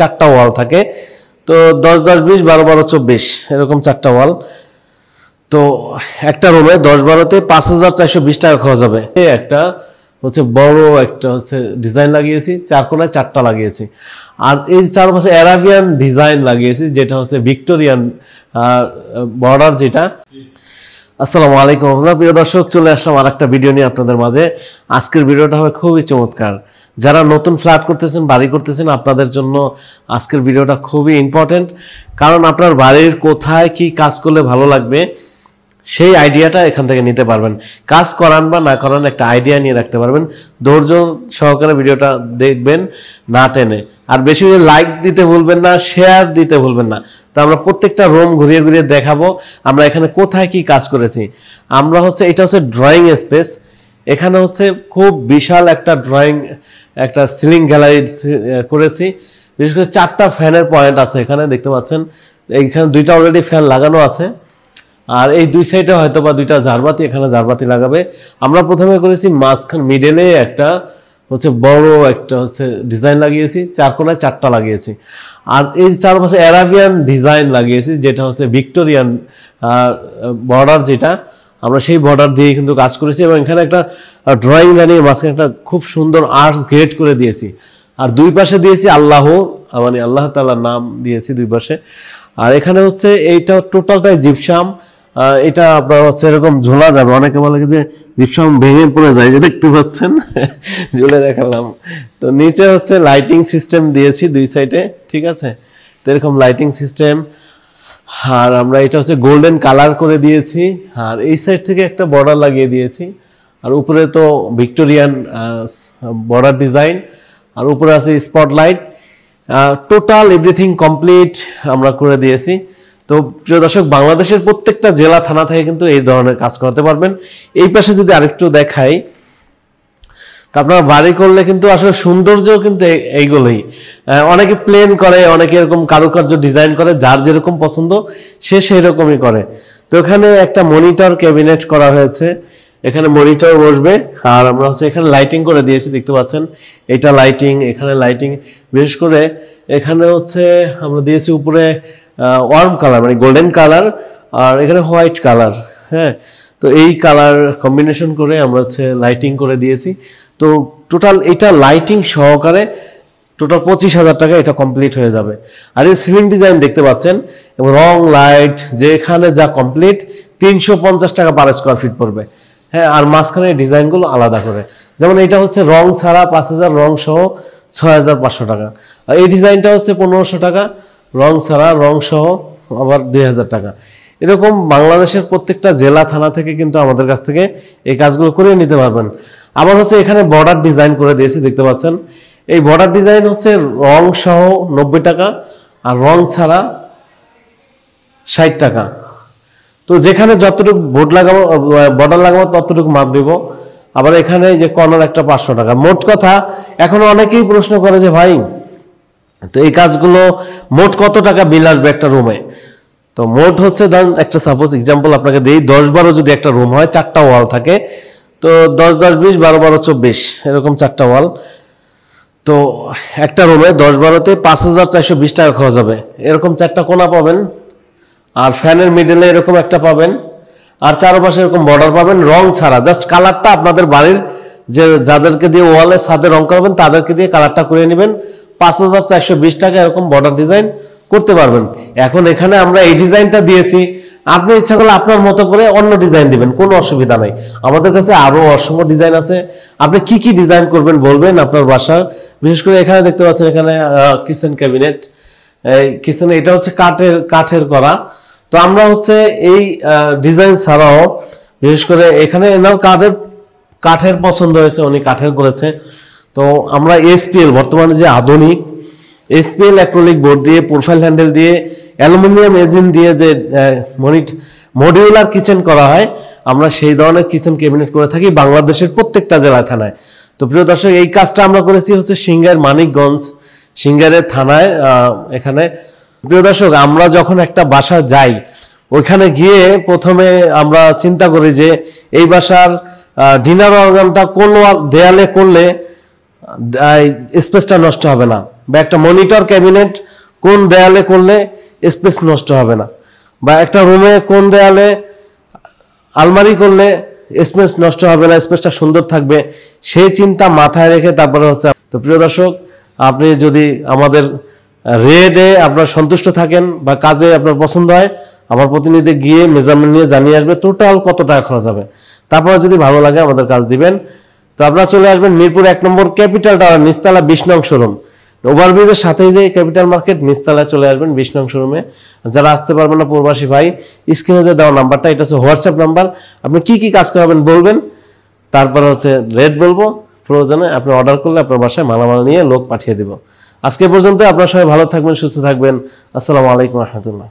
চারটা ওয়াল থাকে। তো 10 10 20 12 12 24 এরকম চারটা ওয়াল। তো একটা রুমে 10 12-তে 5420 টাকা খরচ হবে। একটা হচ্ছে বড় একটা হচ্ছে ডিজাইন লাগিয়েছি, চার কোণায় চারটা লাগিয়েছি। আর এই চারপাশে অ্যারাবিয়ান ডিজাইন লাগিয়েছি, যেটা হচ্ছে ভিক্টোরিয়ান বর্ডার যেটা। আসসালামু আলাইকুম প্রিয় দর্শক, চলে আসলাম আর একটা ভিডিও নিয়ে আপনাদের মাঝে। আজকের ভিডিওটা হবে খুবই চমৎকার। যারা নতুন ফ্ল্যাট করতেছেন, বাড়ি করতেছেন, আপনাদের জন্য আজকের ভিডিওটা খুবই ইম্পর্টেন্ট। কারণ আপনার বাড়ির কোথায় কি কাজ করলে ভালো লাগবে সেই আইডিয়াটা এখান থেকে নিতে পারবেন। কাজ করান বা না করান একটা আইডিয়া নিয়ে রাখতে পারবেন। ধৈর্য সহকারে ভিডিওটা দেখবেন, না টেনে। আর বেশি বেশি লাইক দিতে ভুলবেন না, শেয়ার দিতে ভুলবেন না। তো আমরা প্রত্যেকটা রুম ঘুরিয়ে ঘুরিয়ে দেখাবো আমরা এখানে কোথায় কি কাজ করেছি। আমরা হচ্ছে এটা হচ্ছে ড্রয়িং স্পেস। এখানে হচ্ছে খুব বিশাল একটা ড্রয়িং, একটা সিলিং গ্যালারি করেছি। বিশেষ করে 4টা ফ্যানের পয়েন্ট আছে এখানে, দেখতে পাচ্ছেন। এইখানে 2টা অলরেডি ফ্যান লাগানো আছে। আর এই দুই সাইডে হয়তো বা 2টা ঝাড়বাতি, এখানে ঝাড়বাতি লাগাবে। আমরা প্রথমে করেছি মাঝখান মিডলে একটা হচ্ছে বড় একটা হচ্ছে ডিজাইন লাগিয়েছি, চার কোণায় চারটা লাগিয়েছি। আর এই চারপাশে অ্যারাবিয়ান ডিজাইন লাগিয়েছি, যেটা হচ্ছে ভিক্টোরিয়ান বর্ডার যেটা, আমরা সেই বর্ডার দিয়ে কিন্তু কাজ করেছি। এবং এখানে একটা ড্রয়িং লাইনে মাঝখানে একটা খুব সুন্দর আর্টস গেট করে দিয়েছি। আর দুই পাশে দিয়েছি আল্লাহ, মানে আল্লাহ তাআলার নাম দিয়েছি দুই পাশে। আর এখানে হচ্ছে এইটা টোটালটাই জিপসাম। এটা আপনার হচ্ছে এরকম ঝোলা যাবে। অনেকে বলে যে জিপসাম ভেঙে পড়ে যায়, যে দেখতে পাচ্ছেন ঝুলে দেখালাম। তো নিচে হচ্ছে লাইটিং সিস্টেম দিয়েছি দুই সাইডে, ঠিক আছে। তো এরকম লাইটিং সিস্টেম। আর আমরা এটা হচ্ছে গোল্ডেন কালার করে দিয়েছি। আর এই সাইড থেকে একটা বর্ডার লাগিয়ে দিয়েছি। আর উপরে তো ভিক্টোরিয়ান বর্ডার ডিজাইন, আর উপরে আছে স্পটলাইট। টোটাল এভরিথিং কমপ্লিট আমরা করে দিয়েছি। তো প্রিয় দর্শক, বাংলাদেশের প্রত্যেকটা জেলা থানা থেকে কিন্তু এই ধরনের কাজ করতে পারবেন। এই পাশে যদি আরেকটু দেখাই, তা আপনারা বাড়ি করলে কিন্তু আসলে সৌন্দর্য কিন্তু এইগুলোই। অনেকে প্লেন করে, অনেকে এরকম কারুকার্য ডিজাইন করে, যার যেরকম পছন্দ সে সেই রকমই করে। তো এখানে একটা মনিটর ক্যাবিনেট করা হয়েছে, এখানে মনিটর বসবে। আর আমরা হচ্ছে এখানে লাইটিং করে দিয়েছি, দেখতে পাচ্ছেন। এটা লাইটিং, এখানে লাইটিং। বিশেষ করে এখানে হচ্ছে আমরা দিয়েছি উপরে ওয়ার্ম কালার, মানে গোল্ডেন কালার, আর এখানে হোয়াইট কালার। হ্যাঁ, তো এই কালার কম্বিনেশন করে আমরা হচ্ছে লাইটিং করে দিয়েছি। তো টোটাল এটা লাইটিং সহকারে টোটাল 25,000 টাকা এটা কমপ্লিট হয়ে যাবে। আর এই সিলিং ডিজাইন দেখতে পাচ্ছেন, এবং রং লাইট যেখানে যা কমপ্লিট 350 টাকা পার স্কোয়ার ফিট পড়বে। হ্যাঁ, আর মাঝখানে ডিজাইনগুলো আলাদা করে। যেমন এটা হচ্ছে রং ছাড়া 5,000, রং সহ 6,500 টাকা। আর এই ডিজাইনটা হচ্ছে 1,500 টাকা, রং ছাড়া, রং সহ আবার 2,000 টাকা। এরকম বাংলাদেশের প্রত্যেকটা জেলা থানা থেকে কিন্তু আমাদের কাছ থেকে এই কাজগুলো করে নিতে পারবেন। আবার হচ্ছে এখানে বর্ডার ডিজাইন করে দিয়েছি, দেখতে পাচ্ছেন। এই বর্ডার ডিজাইন হচ্ছে রং সহ 90 টাকা, আর রং ছাড়া 60 টাকা। তো যেখানে যতটুকু বর্ডার লাগাবো ততটুকু মাপ দিব। আবার এখানে যে কর্নার একটা 500 টাকা। মোট কথা, এখন অনেকেই প্রশ্ন করে যে ভাই, তো এই কাজগুলো মোট কত টাকা বিল আসবে একটা রুমে? তো মোট হচ্ছে, ধরেন একটা সাপোজ এক্সাম্পল আপনাকে দিই, 10 12 যদি একটা রুম হয়, 4টা ওয়াল থাকে। তো 10 10 20 12 12 24 এরকম 4টা ওয়াল। তো একটা রুমে 10 12-তে 5420 টাকা খরচ হবে। এরকম 4টা কোণা পাবেন, আর ফ্যানের মিডলে এরকম একটা পাবেন, আর চারপাশে এরকম বর্ডার পাবেন, রং ছাড়া। জাস্ট কালারটা আপনাদের বাড়ির যে যাদেরকে দিয়ে ওয়ালে ছাদে রং করবেন তাদেরকে দিয়ে কালারটা করে নেবেন। 5420 টাকা এরকম বর্ডার ডিজাইন করতে পারবেন। এখন এখানে আমরা এই ডিজাইনটা দিয়েছি, আপনি ইচ্ছা করলে আপনার মতো করে অন্য ডিজাইন দিবেন, কোনো অসুবিধা নাই। আমাদের কাছে আরো অসংখ্য ডিজাইন আছে। আপনি কি কি ডিজাইন করবেন বলবেন আপনার বাসার। বিশেষ করে এখানে দেখতে পাচ্ছেন, এখানে কিচেন ক্যাবিনেট। কিচেনে এটা হচ্ছে কাঠের করা। তো আমরা হচ্ছে এই ডিজাইন ছাড়াও বিশেষ করে এখানে এনার কাঠের পছন্দ হয়েছে, উনি কাঠের করেছে। তো আমরা এসপিএল, বর্তমানে যে আধুনিক এসপিএল অ্যাক্রিলিক বোর্ড দিয়ে, প্রোফাইল হ্যান্ডেল দিয়ে, অ্যালুমিনিয়াম এজিন দিয়ে যে মডিউলার কিচেন করা হয়, আমরা সেই ধরনের কিচেন ক্যাবিনেট করে থাকি বাংলাদেশের প্রত্যেকটা জেলা থানায়। তো প্রিয় দর্শক, এই কাজটা আমরা করেছি হচ্ছে সিংগাইর মানিকগঞ্জ, সিংগাইরের থানায়। এখানে প্রিয় দর্শক, আমরা যখন একটা বাসা যাই, ওইখানে গিয়ে প্রথমে আমরা চিন্তা করি যে এই বাসার ডিনার অর্গানটা কোন দেয়ালে করলে স্পেসটা নষ্ট হবে না, বা একটা মনিটর ক্যাবিনেট কোন দেয়ালে করলে স্পেস নষ্ট হবে না, বা একটা রুমে কোন দেয়ালে আলমারি করলে স্পেস নষ্ট হবে না, স্পেসটা সুন্দর থাকবে, সেই চিন্তা মাথায় রেখে তারপরে হচ্ছে। তো প্রিয় দর্শক, আপনি যদি আমাদের রেটে আপনার সন্তুষ্ট থাকেন বা কাজে আপনার পছন্দ হয়, আমার প্রতিনিধি গিয়ে মেজারমেন্ট নিয়ে জানিয়ে আসবে টোটাল কত টাকা খরচ হবে। তারপরে যদি ভালো লাগে আমাদের কাজ দিবেন। তো আপনারা চলে আসবেন মিরপুর 1 নম্বর ক্যাপিটাল টাওয়ার, নিচতলা 20 নং শোরুম, ওভারব্রিজের সাথেই যে ক্যাপিটাল মার্কেট, নিচতলায় চলে আসবেন 20 নং শোরুমে। যারা আসতে পারবেন না প্রবাসী ভাই, স্ক্রিনে যে দেওয়া নাম্বারটা, এটা হচ্ছে হোয়াটসঅ্যাপ নাম্বার। আপনি কি কি কাজ করাবেন বলবেন, তারপর হচ্ছে রেট বলবো, প্রয়োজনে আপনি অর্ডার করলে আপনার বাসায় মালামাল নিয়ে লোক পাঠিয়ে দিব। আজকে পর্যন্ত আপনারা সবাই ভালো থাকবেন, সুস্থ থাকবেন। আসসালামু আলাইকুম রহমতুল্লাহ।